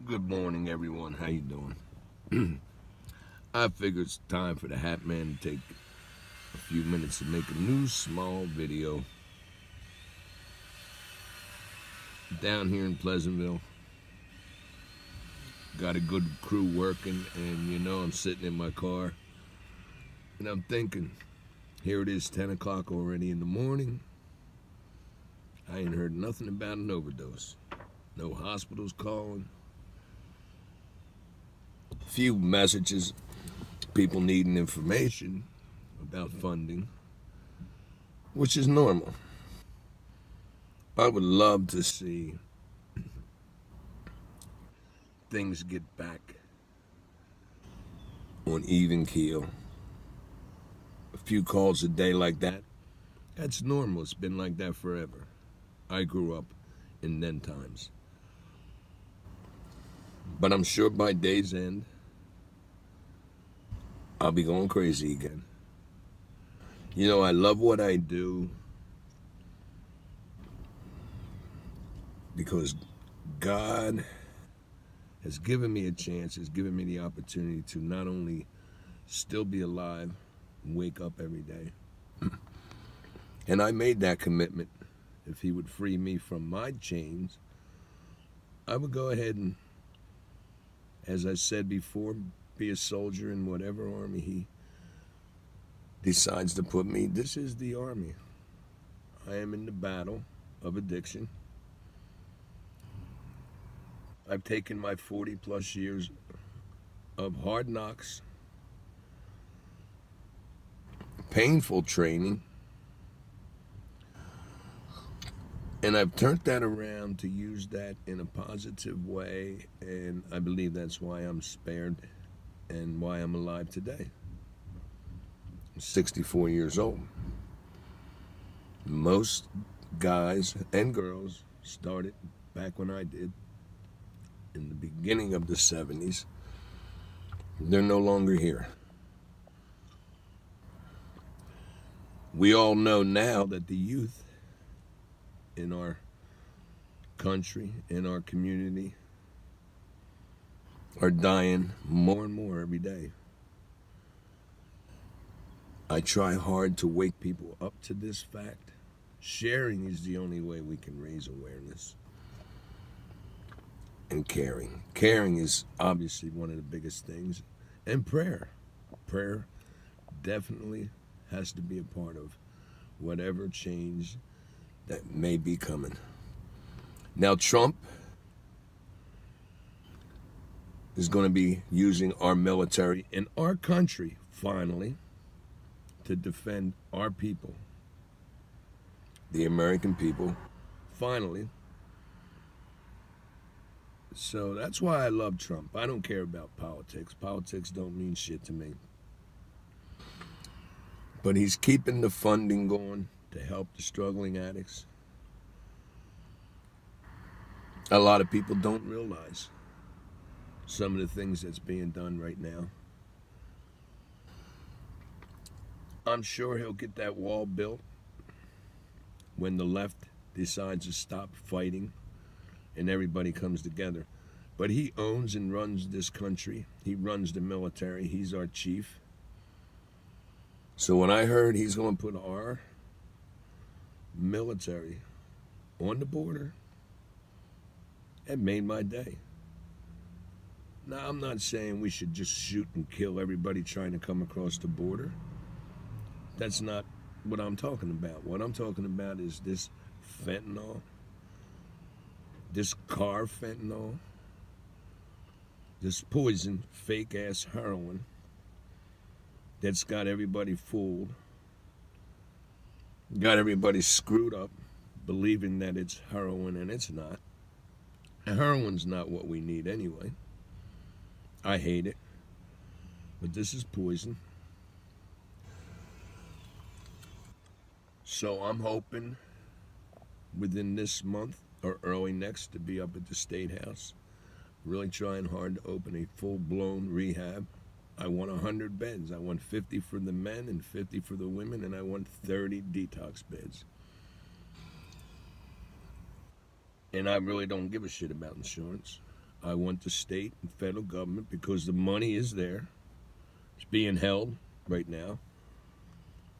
Good morning, everyone. How you doing? I figure it's time for the Hat Man to take a few minutes to make a new small video down here in Pleasantville. Got a good crew working, and I'm sitting in my car, and I'm thinking, here it is, 10 o'clock already in the morning. I ain't heard nothing about an overdose. No hospitals calling. Few messages, people needing information about funding, which is normal. I would love to see things get back on even keel. A few calls a day like that, that's normal. It's been like that forever. I grew up in then times. But I'm sure by day's end, I'll be going crazy again. I love what I do because God has given me a chance, has given me the opportunity to not only still be alive, wake up every day. And I made that commitment. If he would free me from my chains, I would go ahead and, as I said before, be a soldier in whatever army he decides to put me. This is the army. I am in the battle of addiction. I've taken my 40 plus years of hard knocks, painful training, and I've turned that around to use that in a positive way, and I believe that's why I'm spared and why I'm alive today. I'm 64 years old. Most guys and girls started back when I did, in the beginning of the 70s. They're no longer here. We all know now that the youth in our country, in our community, are dying more and more every day. I try hard to wake people up to this fact. Sharing is the only way we can raise awareness. And caring. Caring is obviously one of the biggest things. And prayer. Prayer definitely has to be a part of whatever change that may be coming. Now, Trump is going to be using our military in our country, finally, to defend our people, the American people, finally. So that's why I love Trump. I don't care about politics. Politics don't mean shit to me. But he's keeping the funding going to help the struggling addicts. A lot of people don't realize some of the things that's being done right now. I'm sure he'll get that wall built when the left decides to stop fighting and everybody comes together. But he owns and runs this country. He runs the military. He's our chief. So when I heard he's going to put our military on the border, it made my day. Now, I'm not saying we should just shoot and kill everybody trying to come across the border. That's not what I'm talking about. What I'm talking about is this fentanyl, this car fentanyl, this poison, fake-ass heroin that's got everybody fooled, got everybody screwed up, believing that it's heroin and it's not. Heroin's not what we need anyway. I hate it. But this is poison. So I'm hoping within this month or early next to be up at the State House, really trying hard to open a full-blown rehab. I want 100 beds. I want 50 for the men and 50 for the women, and I want 30 detox beds. And I really don't give a shit about insurance. I want the state and federal government, because the money is there. It's being held right now.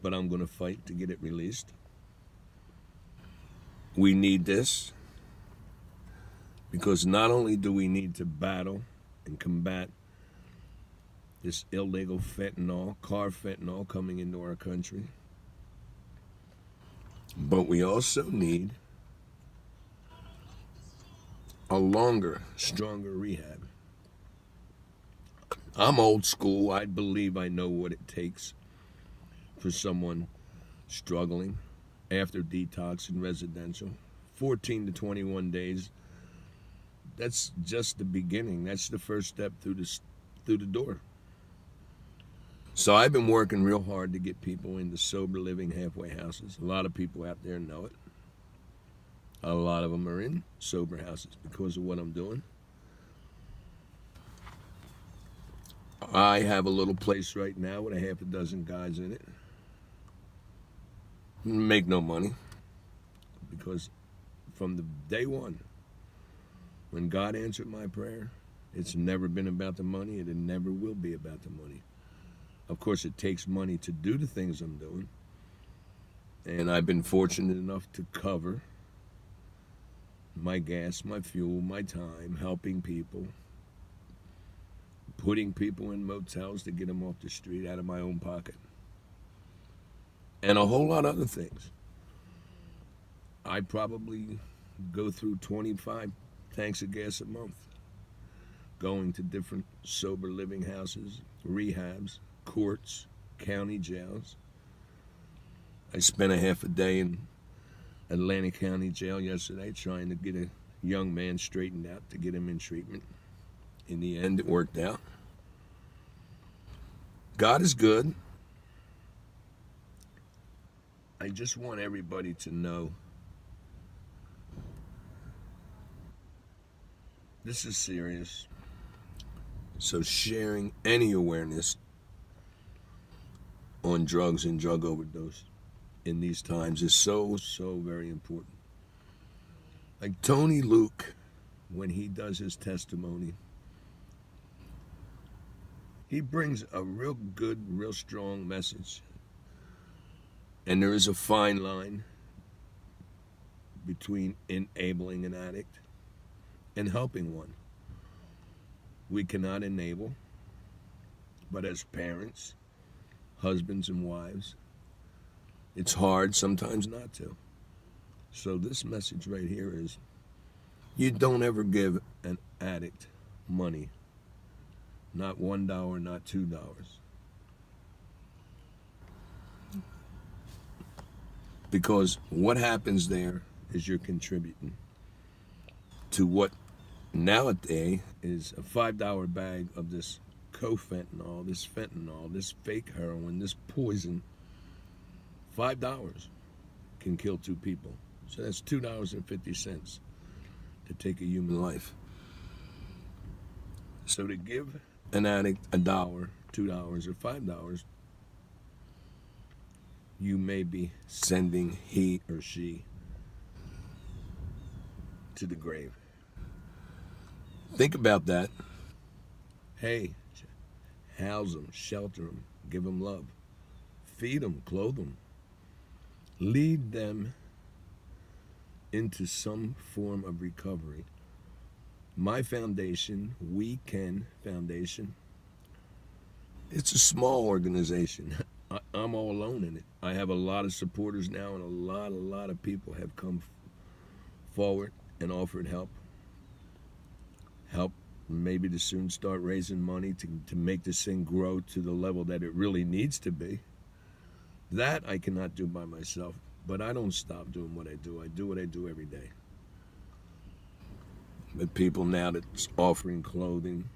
But I'm going to fight to get it released. We need this because not only do we need to battle and combat this illegal car fentanyl coming into our country, but we also need a longer, stronger rehab. I'm old school. I believe I know what it takes for someone struggling after detox in residential. 14 to 21 days. That's just the beginning. That's the first step through the door. So I've been working real hard to get people into sober living halfway houses. A lot of people out there know it. A lot of them are in sober houses because of what I'm doing. I have a little place right now with a half a dozen guys in it. Make no money, because from the day one, when God answered my prayer, it's never been about the money, and it never will be about the money. Of course, it takes money to do the things I'm doing, and I've been fortunate enough to cover my gas, my fuel, my time, helping people, putting people in motels to get them off the street out of my own pocket, and a whole lot of other things. I probably go through 25 tanks of gas a month, going to different sober living houses, rehabs, courts, county jails. I spent a half a day in Atlantic County Jail yesterday trying to get a young man straightened out to get him in treatment. In the end, it worked out. God is good. I just want everybody to know this is serious. So sharing any awareness on drugs and drug overdose in these times is so very important. Like Tony Luke, when he does his testimony, he brings a real good, real strong message. And there is a fine line between enabling an addict and helping one. We cannot enable, but as parents, husbands and wives, it's hard sometimes not to. So this message right here is, you don't ever give an addict money. Not $1, not $2. Because what happens there is you're contributing to what nowadays is a $5 bag of this fentanyl, this fake heroin, this poison. $5 can kill 2 people. So that's $2.50 to take a human life. So to give an addict $1, $2, or $5, you may be sending he or she to the grave. Think about that. Hey, house them, shelter them, give them love, feed them, clothe them, lead them into some form of recovery. My foundation, We Can Foundation, it's a small organization. I'm all alone in it. I have a lot of supporters now, and a lot of people have come forward and offered help maybe to soon start raising money to make this thing grow to the level that it really needs to be. That I cannot do by myself, but I don't stop doing what I do. I do what I do every day. But people now that's offering clothing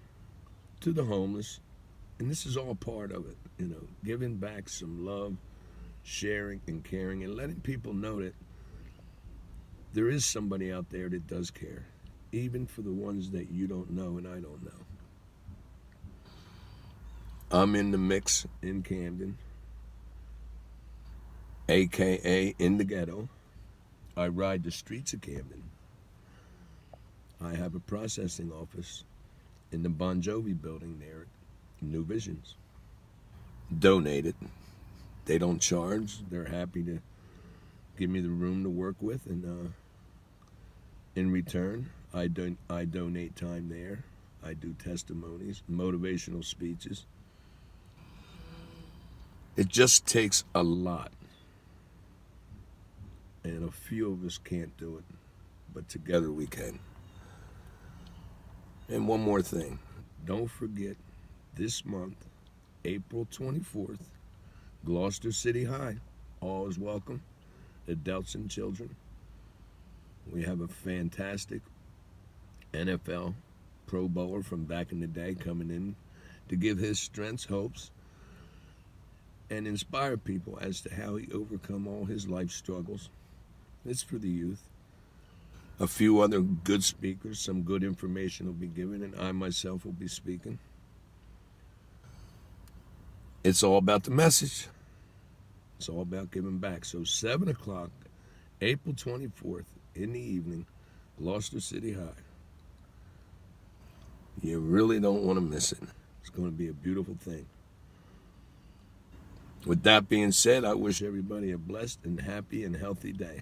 to the homeless, and this is all part of it, giving back some love, sharing and caring, and letting people know that there is somebody out there that does care, even for the ones that you don't know and I don't know. I'm in the mix in Camden, aka in the ghetto. I ride the streets of Camden. I have a processing office in the Bon Jovi building there at New Visions. Donate it. They don't charge. They're happy to give me the room to work with, and in return, I donate time there. I do testimonies, motivational speeches. It just takes a lot, and a few of us can't do it, but together we can. And one more thing, don't forget, this month, April 24th, Gloucester City High, all is welcome, adults and children. We have a fantastic NFL Pro Bowler from back in the day coming in to give his strengths, hopes, and inspire people as to how he overcome all his life struggles. It's for the youth. A few other good speakers, some good information will be given, and I myself will be speaking. It's all about the message. It's all about giving back. So 7 o'clock, April 24th, in the evening, Gloucester City High. You really don't want to miss it. It's going to be a beautiful thing. With that being said, I wish everybody a blessed and happy and healthy day.